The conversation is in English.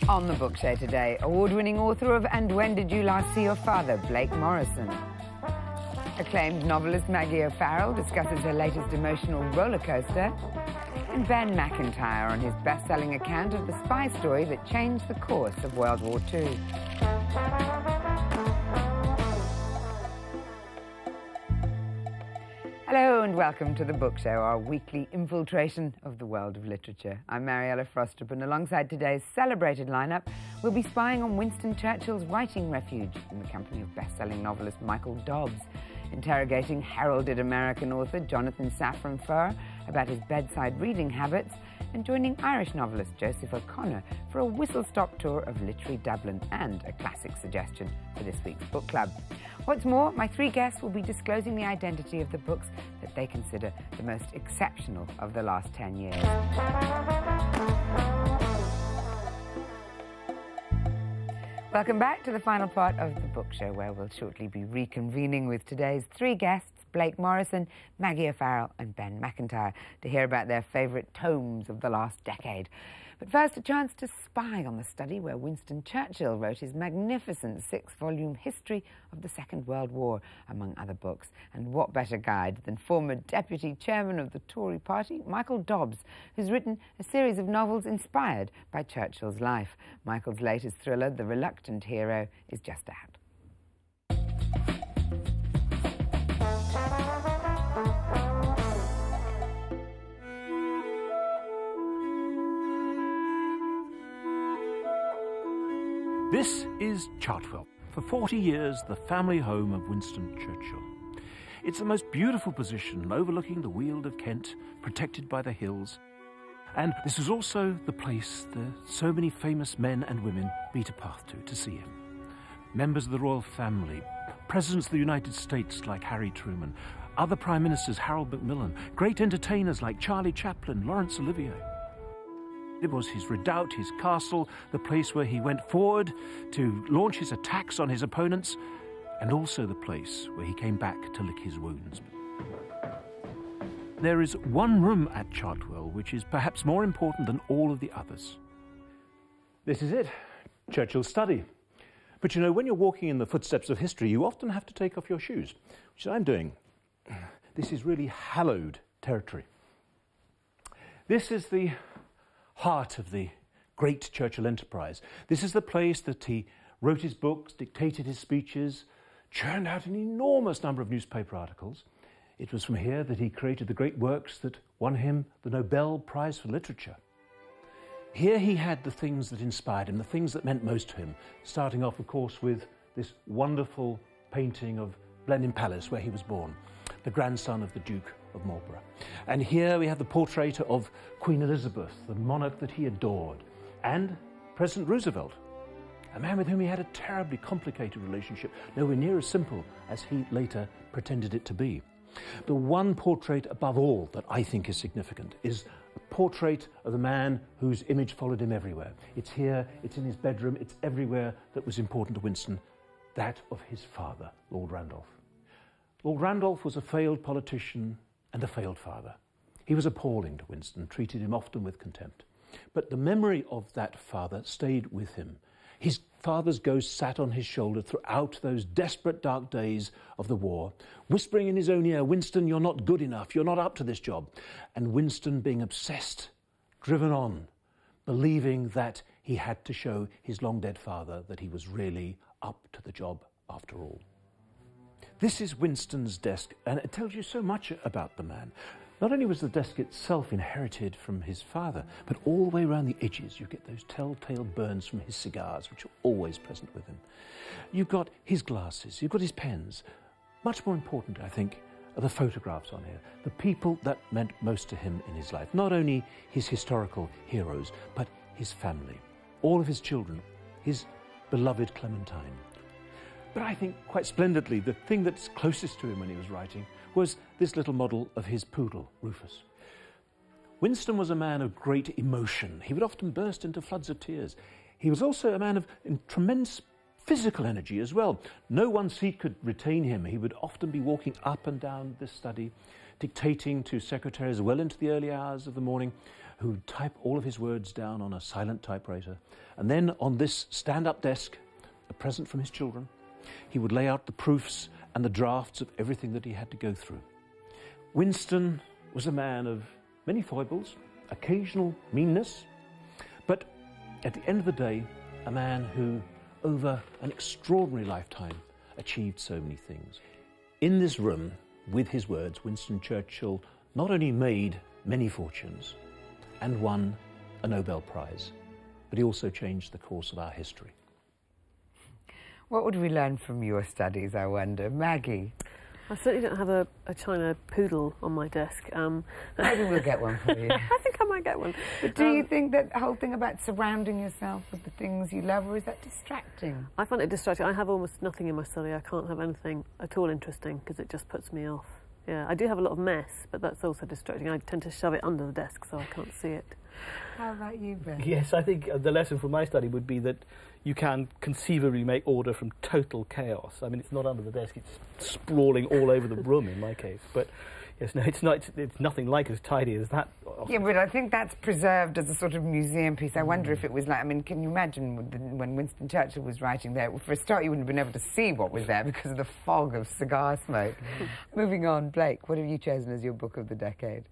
On the book show today, award-winning author of And When Did You Last See Your Father, Blake Morrison. Acclaimed novelist Maggie O'Farrell discusses her latest emotional roller coaster. And Ben McIntyre on his best-selling account of the spy story that changed the course of World War II. Hello and welcome to The Book Show, our weekly infiltration of the world of literature. I'm Mariella Frostrup, and alongside today's celebrated lineup, we'll be spying on Winston Churchill's writing refuge in the company of best-selling novelist Michael Dobbs, interrogating heralded American author Jonathan Safran Foer about his bedside reading habits, and joining Irish novelist Joseph O'Connor for a whistle-stop tour of literary Dublin and a classic suggestion for this week's book club. What's more, my three guests will be disclosing the identity of the books that they consider the most exceptional of the last 10 years. Welcome back to the final part of the book show, where we'll shortly be reconvening with today's three guests, Blake Morrison, Maggie O'Farrell and Ben McIntyre, to hear about their favourite tomes of the last decade. But first, a chance to spy on the study where Winston Churchill wrote his magnificent 6-volume history of the Second World War, among other books. And what better guide than former Deputy Chairman of the Tory Party, Michael Dobbs, who's written a series of novels inspired by Churchill's life. Michael's latest thriller, The Reluctant Hero, is just out. This is Chartwell, for 40 years the family home of Winston Churchill. It's the most beautiful position overlooking the Weald of Kent, protected by the hills. And this was also the place that so many famous men and women beat a path to see him. Members of the royal family, presidents of the United States like Harry Truman, other prime ministers, Harold Macmillan, great entertainers like Charlie Chaplin, Laurence Olivier. It was his redoubt, his castle, the place where he went forward to launch his attacks on his opponents, and also the place where he came back to lick his wounds. There is one room at Chartwell which is perhaps more important than all of the others. This is it, Churchill's study. But you know, when you're walking in the footsteps of history, you often have to take off your shoes, which I'm doing. This is really hallowed territory. This is the heart of the great Churchill enterprise. This is the place that he wrote his books, dictated his speeches, churned out an enormous number of newspaper articles. It was from here that he created the great works that won him the Nobel Prize for Literature. Here he had the things that inspired him, the things that meant most to him, starting off, of course, with this wonderful painting of Blenheim Palace, where he was born, the grandson of the Duke of Marlborough. And here we have the portrait of Queen Elizabeth, the monarch that he adored, and President Roosevelt, a man with whom he had a terribly complicated relationship, nowhere near as simple as he later pretended it to be. The one portrait above all that I think is significant is a portrait of the man whose image followed him everywhere. It's here, it's in his bedroom, it's everywhere that was important to Winston, that of his father, Lord Randolph. Lord Randolph was a failed politician and a failed father. He was appalling to Winston, treated him often with contempt. But the memory of that father stayed with him. His father's ghost sat on his shoulder throughout those desperate dark days of the war, whispering in his own ear, "Winston, you're not good enough, you're not up to this job." And Winston being obsessed, driven on, believing that he had to show his long-dead father that he was really up to the job after all. This is Winston's desk, and it tells you so much about the man. Not only was the desk itself inherited from his father, but all the way around the edges you get those telltale burns from his cigars, which are always present with him. You've got his glasses, you've got his pens. Much more important, I think, are the photographs on here, the people that meant most to him in his life. Not only his historical heroes, but his family, all of his children, his beloved Clementine. But I think quite splendidly, the thing that's closest to him when he was writing was this little model of his poodle, Rufus. Winston was a man of great emotion. He would often burst into floods of tears. He was also a man of tremendous physical energy as well. No one seat could retain him. He would often be walking up and down this study, dictating to secretaries well into the early hours of the morning. who'd type all of his words down on a silent typewriter, and then on this stand-up desk, a present from his children, he would lay out the proofs and the drafts of everything that he had to go through. Winston was a man of many foibles, occasional meanness, but at the end of the day, a man who, over an extraordinary lifetime, achieved so many things. In this room, with his words, Winston Churchill not only made many fortunes and won a Nobel Prize, but he also changed the course of our history. What would we learn from your studies, I wonder? Maggie? I certainly don't have a China poodle on my desk. Maybe we'll get one for you. I think I might get one. But do you think that whole thing about surrounding yourself with the things you love, or is that distracting? I find it distracting. I have almost nothing in my study. I can't have anything at all interesting because it just puts me off. Yeah, I do have a lot of mess, but that's also distracting. I tend to shove it under the desk so I can't see it. How about you, Ben? Yes, I think the lesson from my study would be that you can conceivably make order from total chaos. I mean, it's not under the desk, it's sprawling all over the room in my case. But yes, no, it's nothing like as tidy as that. Yeah, but I think that's preserved as a sort of museum piece. I wonder if it was like, I mean, can you imagine when Winston Churchill was writing there? For a start, you wouldn't have been able to see what was there because of the fog of cigar smoke. Moving on, Blake, what have you chosen as your book of the decade?